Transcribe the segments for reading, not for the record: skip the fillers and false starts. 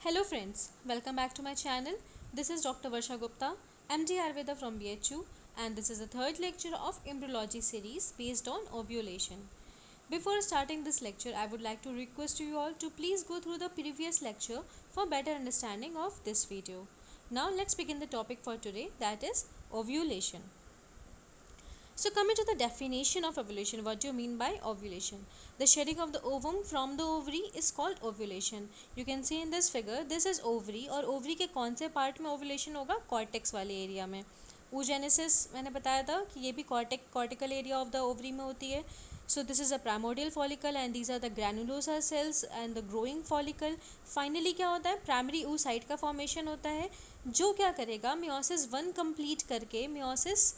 Hello friends, welcome back to my channel. This is Dr. Varsha Gupta, MD Ayurveda from BHU, and this is the third lecture of embryology series based on ovulation. Before starting this lecture, I would like to request you all to please go through the previous lecture for better understanding of this video. Now let's begin the topic for today, that is ovulation. So coming to the definition of ovulation, what do you mean by ovulation? The shedding of the ovum from the ovary is called ovulation. You can see in this figure, this is ovary और ovary के कौन से part में ovulation होगा? Cortex वाले area में. oogenesis मैंने बताया था कि ये भी cortical area of the ovary में होती है. So this is a primordial follicle and these are the granulosa cells and the growing follicle. Finally क्या होता है? Primary oocyte का formation होता है जो क्या करेगा? meiosis 1 complete करके meiosis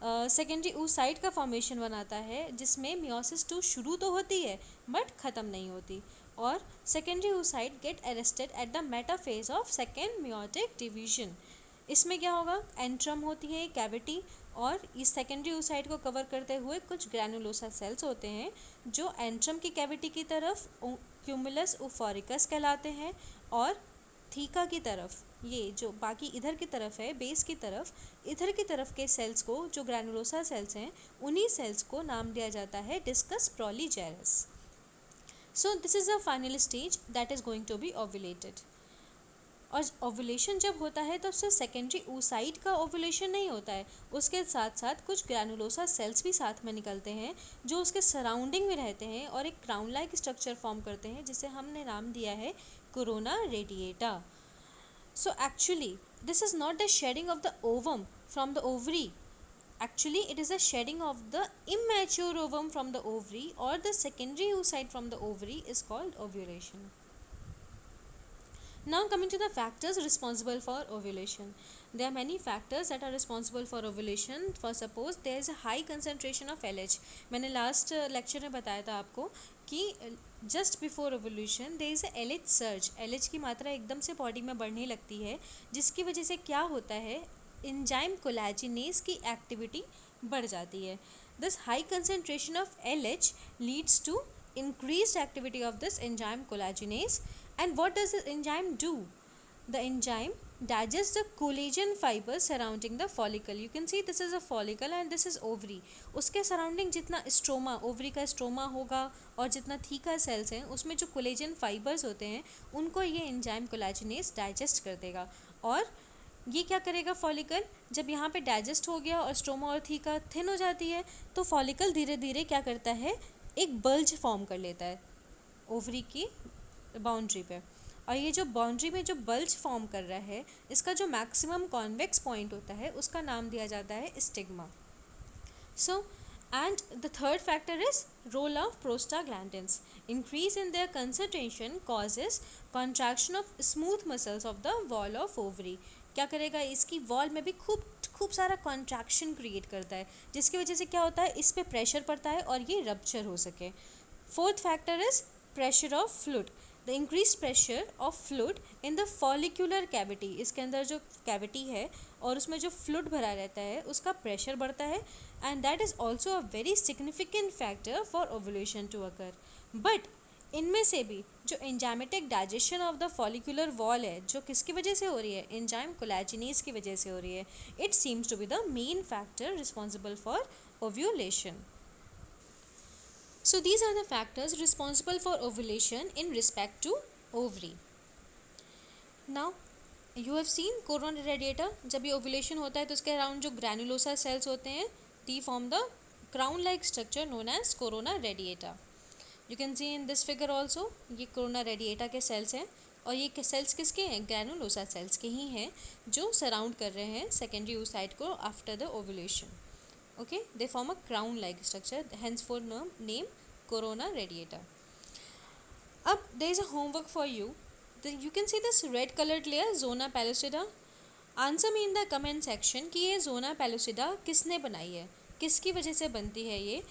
सेकेंडरी oocyte का फॉर्मेशन बनाता है जिसमें मियोसिस 2 शुरू तो होती है बट ख़त्म नहीं होती और secondary oocyte get arrested at the metaphase of second meiotic division. इसमें क्या होगा? एंट्रम होती है कैविटी और इस सेकेंडरी oocyte को कवर करते हुए कुछ ग्रैनुलोसा सेल्स होते हैं जो एंट्रम की कैविटी की तरफ क्यूमुलस ओफोरिकस कहलाते हैं और थीका की तरफ ये जो बाकी इधर की तरफ है बेस की तरफ इधर की तरफ के सेल्स को जो ग्रैनुलोसा सेल्स हैं उन्हीं सेल्स को नाम दिया जाता है discus proligerus. So this is the final stage that is going to be ovulated. और ओव्यूलेशन जब होता है तो उससे सेकेंडरी oocyte का ओव्यूलेशन नहीं होता है, उसके साथ साथ कुछ ग्रैनुलोसा सेल्स भी साथ में निकलते हैं जो उसके सराउंडिंग में रहते हैं और एक क्राउन लाइक स्ट्रक्चर फॉर्म करते हैं जिसे हमने नाम दिया है corona radiata. So actually this is not the shedding of the ovum from the ovary. Actually it is a shedding of the immature ovum from the ovary or the secondary oocyte from the ovary is called ovulation. Now coming to the factors responsible for ovulation. There are many factors that are responsible for ovulation. For suppose there is a high concentration of LH. मैंने last lecture में बताया था आपको कि just before ovulation there is L H surge. LH की मात्रा एकदम से बॉडी में बढ़ने लगती है जिसकी वजह से क्या होता है? एंजाइम कोलेजिनेज की एक्टिविटी बढ़ जाती है. This high concentration of LH leads to increased activity of this enzyme collagenase. And what does the enzyme do? The enzyme digests the collagen fibers surrounding the follicle. You can see this is a follicle and this is ovary. उसके surrounding जितना stroma ovary का stroma होगा और जितना theca sales हैं उसमें जो collagen fibres होते हैं उनको ये एंजाइम कोलेजिनेज डाइजेस्ट कर देगा. और ये क्या करेगा? फॉलिकल जब यहाँ पे डाइजेस्ट हो गया और स्ट्रोमा और थीका थिन हो जाती है तो फॉलिकल धीरे धीरे क्या करता है? एक बल्ज फॉर्म कर लेता है ओवरी की बाउंड्री पे. और ये जो बाउंड्री में जो बल्ज फॉर्म कर रहा है इसका जो मैक्सिमम कॉन्वेक्स पॉइंट होता है उसका नाम दिया जाता है stigma. So and the third factor is role of prostaglandins. Increase in their concentration causes contraction of smooth muscles of the wall of ovary. क्या करेगा? इसकी वॉल में भी खूब सारा कॉन्ट्रैक्शन क्रिएट करता है जिसकी वजह से क्या होता है? इस पर प्रेशर पड़ता है और ये रप्चर हो सके. Fourth factor is pressure of fluid. The increase pressure of fluid in the follicular cavity. इसके अंदर जो कैविटी है और उसमें जो फ्लूइड भरा रहता है उसका प्रेशर बढ़ता है and that is also a very significant factor for ovulation to occur. But इनमें से भी जो enzymatic digestion of the follicular wall है जो किसकी वजह से हो रही है? एंजाइम कोलेजिनेज की वजह से हो रही है. It seems to be the main factor responsible for ovulation. So these are the factors responsible for ovulation in respect to ovary. Now you have seen corona radiata. जब ये ovulation होता है तो उसके अराउंड जो granulosa cells होते हैं they form the crown like structure known as corona radiata. You can see in this figure also ये corona radiata के cells हैं और ये सेल्स किसके हैं? granulosa cells के ही हैं जो सराउंड कर रहे हैं secondary oocyte को after the ovulation. Okay, they form a crown like structure, henceforth name corona radiata. Up there is a homework for you. You can see this red colored layer zona pellucida. Answer me in the comment section कि ये zona pellucida किसने बनाई है, किसकी वजह से बनती है ये.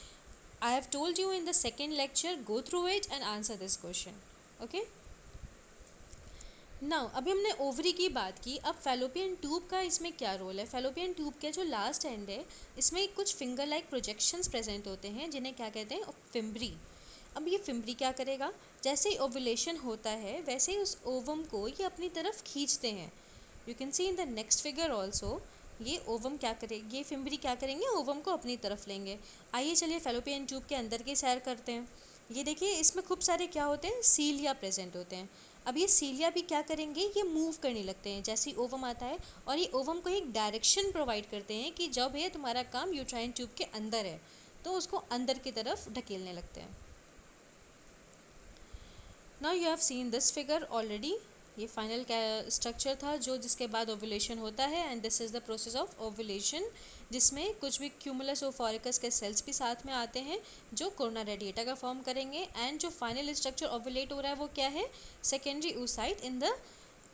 I have told you in the second lecture, go through it and answer this question. Okay. Now अभी हमने ओवरी की बात की, अब फैलोपियन ट्यूब का इसमें क्या रोल है? फैलोपियन ट्यूब के जो लास्ट एंड है इसमें कुछ फिंगर लाइक प्रोजेक्शंस प्रेजेंट होते हैं जिन्हें क्या कहते हैं? फिम्ब्री. अब ये फिम्बरी क्या करेगा, जैसे ही ओव्यूलेशन होता है वैसे ही उस ओवम को ये अपनी तरफ खींचते हैं। You can see in the next figure also, ये ओवम क्या करेगी, ये फिम्बरी क्या करेंगे, ओवम को अपनी तरफ लेंगे। आइए चलिए फैलोपियन ट्यूब के अंदर की सैर करते हैं। ये देखिए इसमें खूब सारे क्या होते हैं, सीलिया प्रेजेंट होते हैं। अब ये सीलिया भी क्या करेंगे, ये मूव करने लगते हैं जैसे ही ओवम आता है, और ये ओवम को एक डायरेक्शन प्रोवाइड करते हैं कि जब ये तुम्हारा काम यूट्राइन ट्यूब के अंदर है तो उसको अंदर की तरफ ढकेलने लगते हैं। Now you have seen this figure already, ये फाइनल स्ट्रक्चर था जो जिसके बाद ओव्यूलेशन होता है, and this is the process of ovulation, जिसमें कुछ भी क्यूमुलस ओफोरिकस के सेल्स भी साथ में आते हैं जो कोरोना रेडिएटा का फॉर्म करेंगे। एंड जो फाइनल स्ट्रक्चर ओव्यूलेट हो रहा है वो क्या है, secondary oocyte in the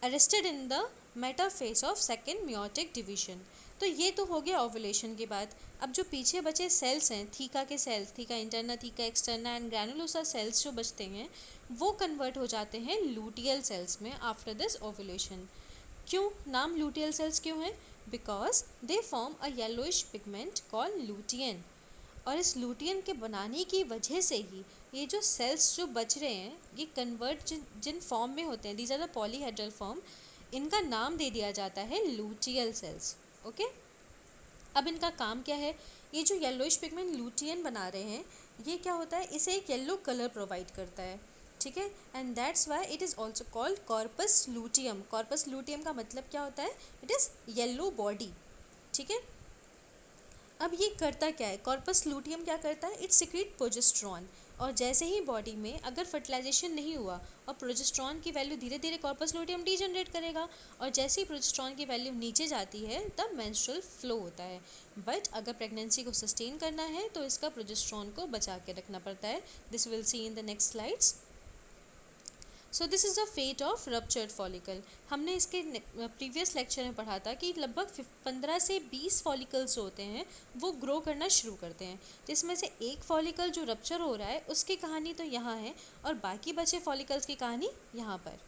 arrested in the metaphase of second meiotic division. तो ये तो हो गया ओव्यूलेशन के बाद। अब जो पीछे बचे सेल्स हैं, थीका के cells, theca interna, theca externa and granulosa cells जो बचते हैं वो कन्वर्ट हो जाते हैं लूटियल सेल्स में आफ्टर दिस ओव्यूलेशन। क्यों नाम लूटियल सेल्स क्यों है, because they form a yellowish pigment called lutein, और इस लूटियन के बनाने की वजह से ही ये जो सेल्स जो बच रहे हैं ये कन्वर्ट जिन फॉर्म में होते हैं, these are the polyhedral form, इनका नाम दे दिया जाता है लूटियल सेल्स। ओके, अब इनका काम क्या है, ये जो येलोइश पिगमेंट लूटियन बना रहे हैं ये क्या होता है, इसे एक येलो कलर प्रोवाइड करता है, ठीक है, and that's why it is also called corpus luteum. Corpus luteum का मतलब क्या होता है, इट इज़ येलो बॉडी, ठीक है। अब ये करता क्या है, कॉर्पस लूटियम क्या करता है, इट सिक्रीट प्रोजेस्टेरॉन, और जैसे ही बॉडी में अगर फर्टिलाइजेशन नहीं हुआ और प्रोजेस्टेरॉन की वैल्यू धीरे धीरे कॉर्पस लूटियम डीजनरेट करेगा, और जैसे ही प्रोजेस्टेरॉन की वैल्यू नीचे जाती है तब मेंस्ट्रुअल फ्लो होता है। बट अगर प्रेगनेंसी को सस्टेन करना है तो इसका प्रोजेस्टेरॉन को बचा के रखना पड़ता है। This will see in the next slides. So this is the fate of ruptured follicle. हमने इसके प्रीवियस लेक्चर में पढ़ा था कि लगभग 15 से 20 फॉलिकल्स जो होते हैं वो ग्रो करना शुरू करते हैं, जिसमें से एक फॉलिकल जो रप्चर हो रहा है उसकी कहानी तो यहाँ है और बाकी बचे फॉलिकल्स की कहानी यहाँ पर।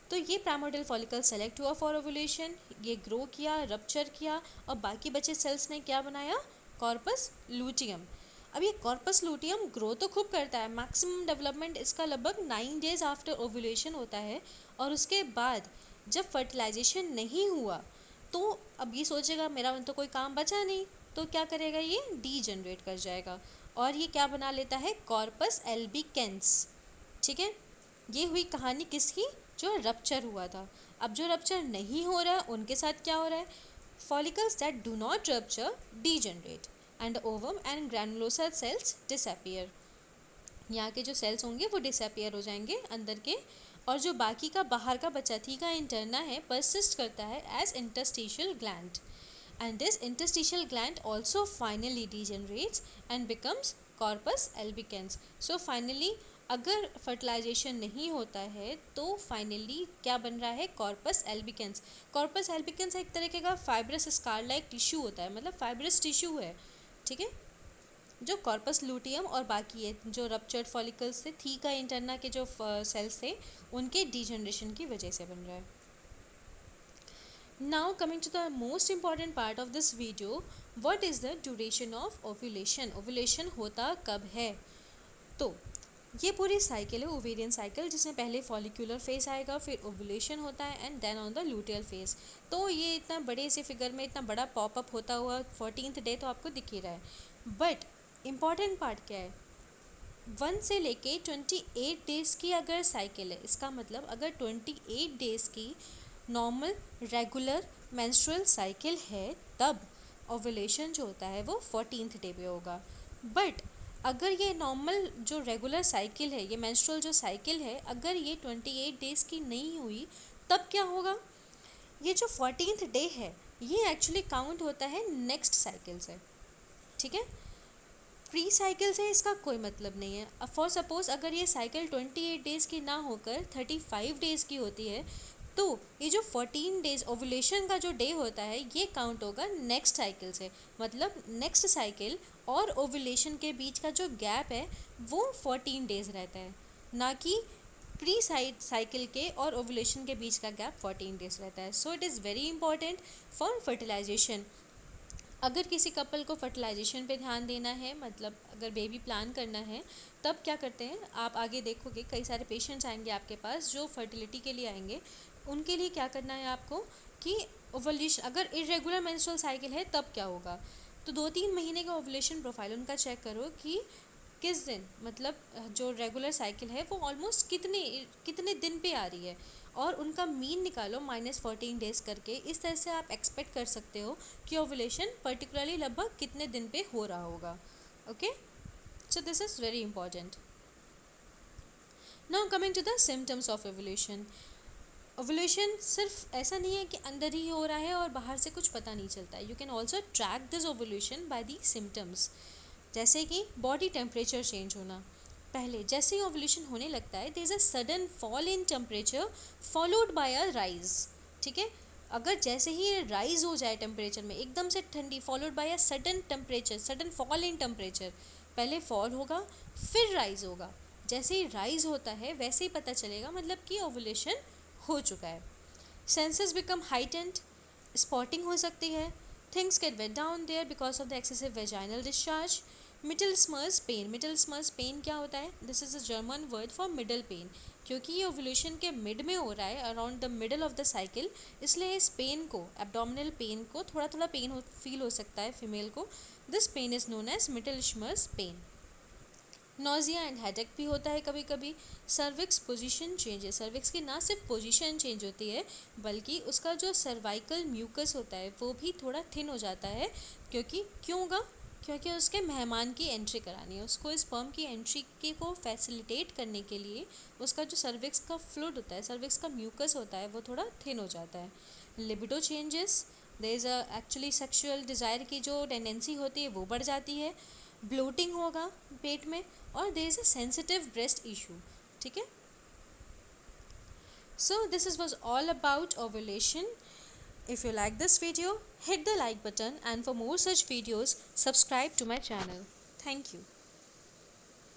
तो ये प्राइमोर्डियल फॉलिकल सेलेक्ट हुआ फॉर ओव्यूलेशन, ये ग्रो किया, रप्चर किया, और बाकी बचे सेल्स ने क्या बनाया, कॉर्पस लूटियम। अब ये कॉर्पस लूटियम ग्रो तो खूब करता है, मैक्सिमम डेवलपमेंट इसका लगभग 9 डेज आफ्टर ओव्यूलेशन होता है, और उसके बाद जब फर्टिलाइजेशन नहीं हुआ तो अब ये सोचेगा मेरा तो कोई काम बचा नहीं, तो क्या करेगा, ये डीजनरेट कर जाएगा और ये क्या बना लेता है, कॉर्पस एल्बिकेंस, ठीक है। ये हुई कहानी किसकी, जो रप्चर हुआ था। अब जो रप्चर नहीं हो रहा है उनके साथ क्या हो रहा है, follicles that do not rupture degenerate and the ovum and granulosa cells disappear। यहाँ के जो सेल्स होंगे वो डिसअपियर हो जाएंगे अंदर के, और जो बाकी का बाहर का बचा थीका इंटरना है परसिस्ट करता है as interstitial gland, and this interstitial gland also finally degenerates and becomes corpus albicans। so finally अगर फर्टिलाइजेशन नहीं होता है तो फाइनली क्या बन रहा है, कॉर्पस एल्बिकेंस। कॉर्पस एल्बिकेंस एक तरीके का फाइब्रस स्कार लाइक टिश्यू होता है, मतलब फाइब्रस टिश्यू है, ठीक है, जो कॉर्पस लूटियम और बाकी है जो रप्चर्ड फॉलिकल्स थे, थीका इंटरना के जो सेल्स थे उनके डीजनरेशन की वजह से बन रहा है। Now coming to the most important part of this video, what is the duration of ovulation? Ovulation होता कब है, तो ये पूरी साइकिल है ओवेरियन साइकिल, जिसमें पहले फॉलिक्यूलर फेज आएगा, फिर ओवुलेशन होता है and then on the luteal phase. तो ये इतना बड़े से फिगर में इतना बड़ा पॉपअप होता हुआ 14th डे तो आपको दिख ही रहा है, बट इम्पॉर्टेंट पार्ट क्या है, 1 से लेके 28 डेज़ की अगर साइकिल है, इसका मतलब अगर 28 डेज़ की नॉर्मल रेगुलर मेंस्ट्रुअल साइकिल है तब ओवुलेशन जो होता है वो 14th डे पे होगा। बट अगर ये नॉर्मल जो रेगुलर साइकिल है, ये मेंस्ट्रुअल जो साइकिल है, अगर ये 28 डेज़ की नहीं हुई तब क्या होगा, ये जो 14th डे है ये एक्चुअली काउंट होता है नेक्स्ट साइकिल से, ठीक है। प्री साइकिल से इसका कोई मतलब नहीं है। फॉर सपोज अगर ये साइकिल 28 डेज़ की ना होकर 35 डेज़ की होती है तो ये जो 14 डेज़ ओवुलेशन का जो डे होता है ये काउंट होगा नेक्स्ट साइकिल से, मतलब नेक्स्ट साइकिल और ओवुलेशन के बीच का जो गैप है वो 14 डेज़ रहता है, ना कि प्री साइकिल के और ओवुलेशन के बीच का गैप 14 डेज़ रहता है। So it is very important for fertilisation. अगर किसी कपल को फर्टिलाइजेशन पे ध्यान देना है, मतलब अगर बेबी प्लान करना है, तब क्या करते हैं, आप आगे देखोगे कई सारे पेशेंट्स आएंगे आपके पास जो फर्टिलिटी के लिए आएंगे। उनके लिए क्या करना है आपको कि ओवुलेशन, अगर इरेगुलर मेंस्ट्रुअल साइकिल है तब क्या होगा, तो 2-3 महीने का ओवुलेशन प्रोफाइल उनका चेक करो कि किस दिन, मतलब जो रेगुलर साइकिल है वो ऑलमोस्ट कितने कितने दिन पे आ रही है, और उनका मीन निकालो -14 डेज करके। इस तरह से आप एक्सपेक्ट कर सकते हो कि ओवुलेशन पर्टिकुलरली लगभग कितने दिन पे हो रहा होगा। Okay, so this is very important. Now coming to the symptoms of ovulation. Ovulation सिर्फ ऐसा नहीं है कि अंदर ही हो रहा है और बाहर से कुछ पता नहीं चलता है। You can also track this ovulation by the symptoms, जैसे कि बॉडी टेम्परेचर चेंज होना। पहले जैसे ही ओवुलेशन होने लगता है there is a sudden fall in temperature followed by a rise. ठीक है, अगर जैसे ही राइज हो जाए टेम्परेचर में एकदम से ठंडी, followed by a sudden temperature, sudden fall in temperature, पहले फॉल होगा फिर राइज होगा। जैसे ही राइज होता है वैसे ही पता चलेगा मतलब कि ओवुलेशन हो चुका है। सेंसेस बिकम हाइटेंड, स्पॉटिंग हो सकती है, things get wet down there because of the excessive vaginal discharge. Mittelschmerz pain, mittelschmerz pain क्या होता है, this is a German word for middle pain, क्योंकि ये ओवुलेशन के मिड में हो रहा है, around the middle of the cycle, इसलिए इस पेन को, एब्डोमिनल पेन को, थोड़ा थोड़ा पेन फील हो सकता है फीमेल को। This pain is known as mittelschmerz pain. Nausea and headache भी होता है कभी कभी। सर्विक्स पोजीशन चेंजेस, सर्विक्स की ना सिर्फ पोजीशन चेंज होती है बल्कि उसका जो सर्वाइकल म्यूकस होता है वो भी थोड़ा थिन हो जाता है, क्योंकि क्यों होगा, क्योंकि उसके मेहमान की एंट्री करानी है, उसको स्पर्म की एंट्री के को फैसिलिटेट करने के लिए उसका जो सर्विक्स का फ्लूइड होता है, सर्विक्स का म्यूकस होता है, वो थोड़ा थिन हो जाता है। Libido changes, there is a actually sexual desire की जो टेंडेंसी होती है वो बढ़ जाती है। ब्लोटिंग होगा पेट में, और there is a sensitive breast issue. ठीक है, so this is was all about ovulation. If you like this video, hit the like button, and for more such videos, subscribe to my channel. Thank you.